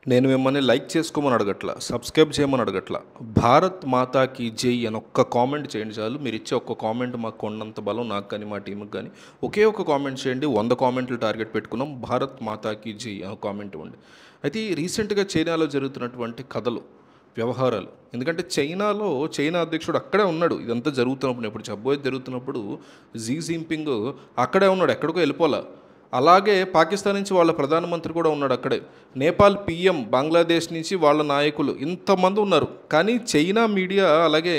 నేను మిమ్మల్ని లైక్ చేసుకోమని అడగట్లా, సబ్స్క్రైబ్ చేయమని అడగట్లా. భారత్ మాతాకి జై అని ఒక్క కామెంట్ చేయండి చాలు. మీరు ఇచ్చే ఒక్క కామెంట్ మాకు కొన్నంత బలం, నాకు కానీ మా టీంకి కానీ. ఒకే ఒక కామెంట్ చేయండి. 100 కామెంట్లు టార్గెట్ పెట్టుకున్నాం. భారత్ మాతాకి జై అని కామెంట్ ఇవ్వండి. అయితే రీసెంట్గా చైనాలో జరుగుతున్నటువంటి కథలు, వ్యవహారాలు, ఎందుకంటే చైనా అధ్యక్షుడు అక్కడే ఉన్నాడు. ఇదంతా జరుగుతున్నప్పుడు, ఇప్పుడు చెప్పబోయేది జరుగుతున్నప్పుడు జీ జిన్పింగ్ అక్కడే ఉన్నాడు, ఎక్కడికో వెళ్ళిపోలా. అలాగే పాకిస్తాన్ నుంచి వాళ్ళ ప్రధానమంత్రి కూడా ఉన్నాడు అక్కడే. నేపాల్ పిఎం, బంగ్లాదేశ్ నుంచి వాళ్ళ నాయకులు, ఇంతమంది ఉన్నారు. కానీ చైనా మీడియా అలాగే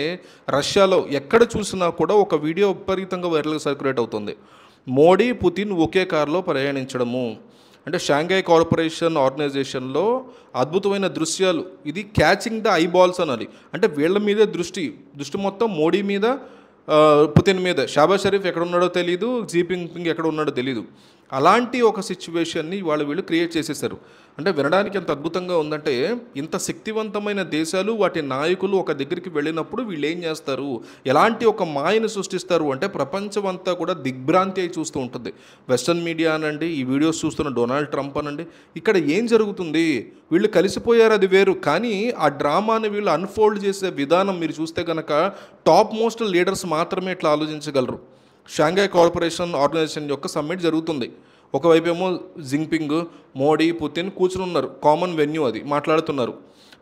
రష్యాలో ఎక్కడ చూసినా కూడా ఒక వీడియో విపరీతంగా వైరల్గా సర్క్యులేట్ అవుతుంది. మోడీ పుతిన్ ఒకే కారులో ప్రయాణించడము. అంటే షాంఘై కోఆపరేషన్ ఆర్గనైజేషన్లో అద్భుతమైన దృశ్యాలు. ఇది క్యాచింగ్ ద ఐబాల్స్ అనాలి. అంటే వీళ్ళ మీదే దృష్టి మొత్తం మోడీ మీద, పుతిన్ మీద. షాబాజ్ షరీఫ్ ఎక్కడ ఉన్నాడో తెలియదు, జీ జిన్పింగ్ ఎక్కడ ఉన్నాడో తెలియదు. అలాంటి ఒక సిచ్యువేషన్ని వీళ్ళు క్రియేట్ చేసేసారు. అంటే వినడానికి ఎంత అద్భుతంగా ఉందంటే, ఇంత శక్తివంతమైన దేశాలు వాటి నాయకులు ఒక దగ్గరికి వెళ్ళినప్పుడు వీళ్ళు ఏం చేస్తారు, ఎలాంటి ఒక మాయను సృష్టిస్తారు అంటే ప్రపంచం అంతా కూడా దిగ్భ్రాంతి అయి చూస్తూ ఉంటుంది. వెస్టర్న్ మీడియా అనండి, ఈ వీడియోస్ చూస్తున్న డొనాల్డ్ ట్రంప్ అనండి, ఇక్కడ ఏం జరుగుతుంది, వీళ్ళు కలిసిపోయారు అది వేరు, కానీ ఆ డ్రామాని వీళ్ళు అన్ఫోల్డ్ చేసే విధానం మీరు చూస్తే కనుక టాప్ మోస్ట్ లీడర్స్ మాత్రమే ఇట్లా ఆలోచించగలరు. షాంఘై కోఆపరేషన్ ఆర్గనైజేషన్ యొక్క సమ్మిట్ జరుగుతుంది. ఒకవైపు ఏమో జిన్పింగ్, మోడీ, పుతిన్ కూర్చుని ఉన్నారు. కామన్ వెన్యూ అది, మాట్లాడుతున్నారు.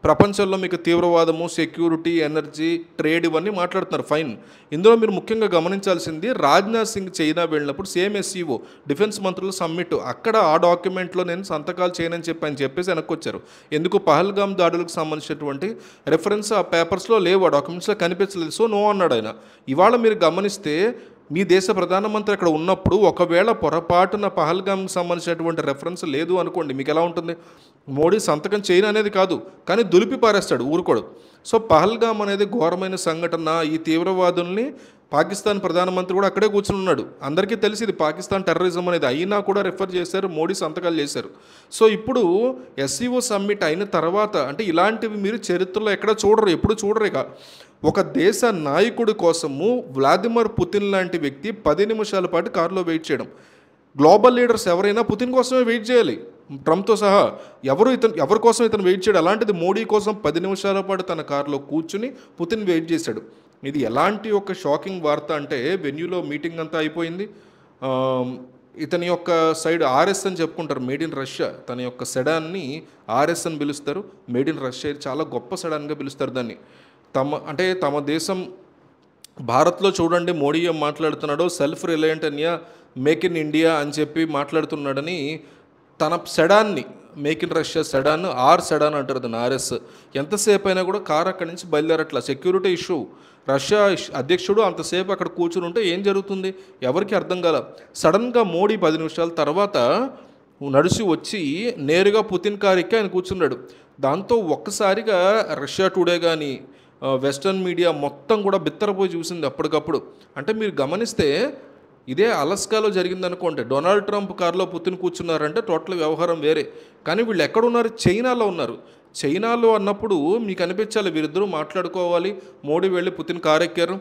ప్రపంచంలో మీకు తీవ్రవాదము, సెక్యూరిటీ, ఎనర్జీ, ట్రేడ్ ఇవన్నీ మాట్లాడుతున్నారు. ఫైన్. ఇందులో మీరు ముఖ్యంగా గమనించాల్సింది, రాజ్నాథ్ సింగ్ చైనా వెళ్ళినప్పుడు సేమ్ ఎస్సీఓ డిఫెన్స్ మంత్రుల సమ్మిట్, అక్కడ ఆ డాక్యుమెంట్లో నేను సంతకాలు చేయనని చెప్పేసి వెనక్కి వచ్చారు. ఎందుకు, పహల్గామ్ దాడులకు సంబంధించినటువంటి రెఫరెన్స్ ఆ పేపర్స్లో లేవు, ఆ డాక్యుమెంట్స్లో కనిపించలేదు. సో నో అన్నాడు ఆయన. ఇవాళ మీరు గమనిస్తే మీ దేశ ప్రధానమంత్రి అక్కడ ఉన్నప్పుడు ఒకవేళ పొరపాటున పహల్గామ్కి సంబంధించినటువంటి రెఫరెన్స్ లేదు అనుకోండి, మీకు ఎలా ఉంటుంది? మోడీ సంతకం చేయను అనేది కాదు, కానీ దులిపి పారేస్తాడు, ఊరుకోడు. సో పహల్గామ్ అనేది ఘోరమైన సంఘటన. ఈ తీవ్రవాదుల్ని పాకిస్తాన్ ప్రధానమంత్రి కూడా అక్కడే కూర్చుని ఉన్నాడు. అందరికీ తెలిసి ఇది పాకిస్తాన్ టెర్రరిజం అనేది, అయినా కూడా రెఫర్ చేశారు, మోడీ సంతకాలు చేశారు. సో ఇప్పుడు ఎస్సీఓ సమ్మిట్ అయిన తర్వాత, అంటే ఇలాంటివి మీరు చరిత్రలో ఎక్కడ చూడరు, ఎప్పుడు చూడరు. ఇక ఒక దేశ నాయకుడి కోసము వ్లాదిమిర్ పుతిన్ లాంటి వ్యక్తి 10 నిమిషాల పాటు కారులో వెయిట్ చేయడం. గ్లోబల్ లీడర్స్ ఎవరైనా పుతిన్ కోసమే వెయిట్ చేయాలి, ట్రంప్తో సహా. ఎవరి కోసం ఇతను వెయిట్ చేయడు. అలాంటిది మోడీ కోసం 10 నిమిషాల పాటు తన కారులో కూర్చుని పుతిన్ వెయిట్ చేశాడు. ఇది ఎలాంటి ఒక షాకింగ్ వార్త అంటే, వెన్యూలో మీటింగ్ అంతా అయిపోయింది. ఇతని యొక్క సైడ్ ఆర్ఎస్ అని చెప్పుకుంటారు, మేడ్ ఇన్ రష్యా. తన యొక్క సెడాన్ని ఆర్ఎస్ అని పిలుస్తారు. మేడ్ ఇన్ రష్యా, చాలా గొప్ప సెడాన్గా పిలుస్తారు దాన్ని. తమ దేశం, భారత్లో చూడండి మోడీ ఏం మాట్లాడుతున్నాడో, self reliant India, make in India అని చెప్పి మాట్లాడుతున్నాడని. తన సెడాన్ని make in Russia sedan, sedan అంటారు దాన్ని, ఆర్ఎస్. ఎంతసేపు అయినా కూడా కారు అక్కడి నుంచి బయలుదేరట్లా. Security issue. రష్యా అధ్యక్షుడు అంతసేపు అక్కడ కూర్చుని ఉంటే ఏం జరుగుతుంది ఎవరికి అర్థం కాల. సడన్గా మోడీ 10 నిమిషాల తర్వాత నడిచి వచ్చి నేరుగా పుతిన్ కారు ఎక్కి ఆయన కూర్చున్నాడు. దాంతో ఒక్కసారిగా రష్యా టుడే కానీ వెస్టర్న్ మీడియా మొత్తం కూడా బిత్తరపోయి చూసింది అప్పటికప్పుడు. అంటే మీరు గమనిస్తే ఇదే అలస్కాలో జరిగిందనుకోండి, డొనాల్డ్ ట్రంప్ కారులో పుతిన్ కూర్చున్నారంటే టోటల్ వ్యవహారం వేరే. కానీ వీళ్ళు ఎక్కడున్నారు? చైనాలో ఉన్నారు. చైనాలో అన్నప్పుడు మీకు అనిపించాలి వీరిద్దరూ మాట్లాడుకోవాలి. మోడీ వెళ్ళి పుతిన్ కారు ఎక్కారు,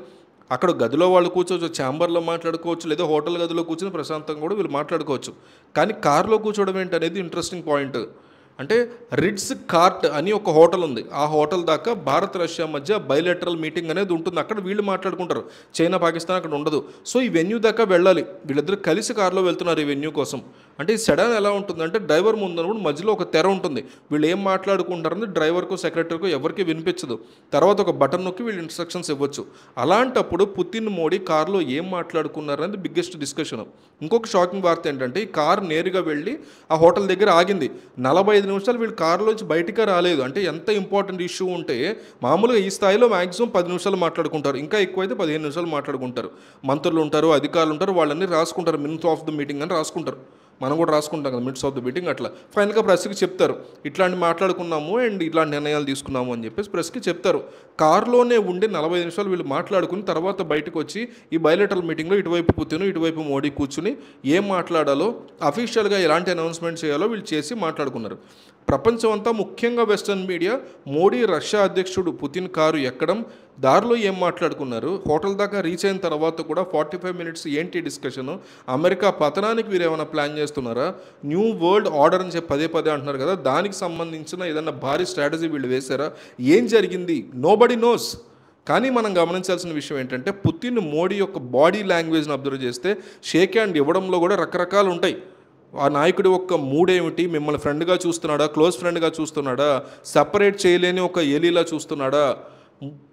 అక్కడ గదిలో వాళ్ళు కూర్చోవచ్చు, ఛాంబర్లో మాట్లాడుకోవచ్చు, లేదా హోటల్ గదిలో కూర్చొని ప్రశాంతంగా కూడా వీళ్ళు మాట్లాడుకోవచ్చు. కానీ కారులో కూర్చోవడం ఏంటనేది ఇంట్రెస్టింగ్ పాయింట్. అంటే రిడ్స్ కార్ట్ అని ఒక హోటల్ ఉంది. ఆ హోటల్ దాకా భారత్ రష్యా మధ్య బైలేటరల్ మీటింగ్ అనేది ఉంటుంది. అక్కడ వీళ్ళు మాట్లాడుకుంటారు, చైనా పాకిస్తాన్ అక్కడ ఉండదు. సో ఈ వెన్యూ దాకా వెళ్ళాలి. వీళ్ళిద్దరు కలిసి కారులో వెళ్తున్నారు ఈ వెన్యూ కోసం. అంటే ఈ సెడాన్ ఎలా ఉంటుందంటే, డ్రైవర్ ముందు మధ్యలో ఒక తెర ఉంటుంది. వీళ్ళు ఏం మాట్లాడుకుంటారని డ్రైవర్కు, సెక్రటరీకు ఎవరికి వినిపించదు. తర్వాత ఒక బటన్ నొక్కి వీళ్ళు ఇన్స్ట్రక్షన్స్ ఇవ్వచ్చు. అలాంటప్పుడు పుతిన్, మోడీ కారులో ఏం మాట్లాడుకున్నారనేది బిగ్గెస్ట్ డిస్కషన్. ఇంకొక షాకింగ్ వార్త ఏంటంటే, ఈ కారు నేరుగా వెళ్ళి ఆ హోటల్ దగ్గర ఆగింది. 45 నిమిషాలు వీళ్ళు కారులోంచి బయటికే రాలేదు. అంటే ఎంత ఇంపార్టెంట్ ఇష్యూ ఉంటే, మామూలుగా ఈ స్థాయిలో మ్యాక్సిమం 10 నిమిషాలు మాట్లాడుకుంటారు, ఇంకా ఎక్కువైతే 15 నిమిషాలు మాట్లాడుకుంటారు. మంత్రులు ఉంటారు, అధికారులు ఉంటారు, వాళ్ళన్నీ రాసుకుంటారు, మినిట్స్ ఆఫ్ ద మీటింగ్ అని రాసుకుంటారు. మనం కూడా రాసుకుంటాం కదా మినిట్స్ ఆఫ్ ద మీటింగ్. అట్లా ఫైనల్గా ప్రెస్కి చెప్తారు, ఇట్లాంటి మాట్లాడుకున్నాము అండ్ ఇట్లాంటి నిర్ణయాలు తీసుకున్నాము అని చెప్పేసి ప్రెస్కి చెప్తారు. కారులోనే ఉండి 45 నిమిషాలు వీళ్ళు మాట్లాడుకుని తర్వాత బయటకు వచ్చి ఈ బైలేటరల్ మీటింగ్లో ఇటువైపు పుతిన్, ఇటువైపు మోడీ కూర్చుని ఏం మాట్లాడాలో, అఫీషియల్గా ఎలాంటి అనౌన్స్మెంట్ చేయాలో వీళ్ళు చేసి మాట్లాడుకున్నారు. ప్రపంచం అంతా, ముఖ్యంగా వెస్టర్న్ మీడియా, మోడీ రష్యా అధ్యక్షుడు పుతిన్ కారు ఎక్కడం, దారిలో ఏం మాట్లాడుకున్నారు, హోటల్ దాకా రీచ్ అయిన తర్వాత కూడా 45 మినిట్స్ ఏంటి డిస్కషను, అమెరికా పతనానికి వీరు ఏమైనా ప్లాన్ చేస్తున్నారా, న్యూ వరల్డ్ ఆర్డర్ అని చెప్పి పదే పదే అంటున్నారు కదా, దానికి సంబంధించిన ఏదైనా భారీ స్ట్రాటజీ వీళ్ళు వేశారా, ఏం జరిగింది, నోబడి నోస్. కానీ మనం గమనించాల్సిన విషయం ఏంటంటే పుతిన్ మోడీ యొక్క బాడీ లాంగ్వేజ్ని అబ్జర్వ్ చేస్తే షేక్ హ్యాండ్ ఇవ్వడంలో కూడా రకరకాలు ఉంటాయి. ఆ నాయకుడి యొక్క మూడేమిటి, మిమ్మల్ని ఫ్రెండ్గా చూస్తున్నాడా, క్లోజ్ ఫ్రెండ్గా చూస్తున్నాడా, సపరేట్ చేయలేని ఒక ఎలీలా చూస్తున్నాడా,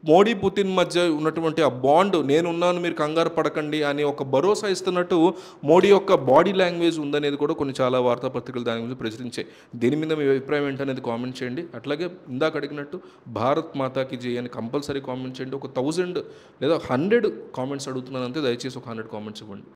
మోడీ పుతిన్ మధ్య ఉన్నటువంటి ఆ బాండ్, నేనున్నాను మీరు కంగారు పడకండి అని ఒక భరోసా ఇస్తున్నట్టు మోడీ యొక్క బాడీ లాంగ్వేజ్ ఉందనేది కూడా కొన్ని చాలా వార్తాపత్రికలు దాని గురించి ప్రచురించాయి. దీని మీద మీ అభిప్రాయం ఏంటనేది కామెంట్ చేయండి. అట్లాగే ఇందాక అడిగినట్టు భారత్ మాతాకి జై అని కంపల్సరీ కామెంట్ చేయండి. ఒక 1000 లేదా 100 కామెంట్స్ అడుగుతున్నాను అంతే, దయచేసి ఒక 100 కామెంట్స్ ఇవ్వండి.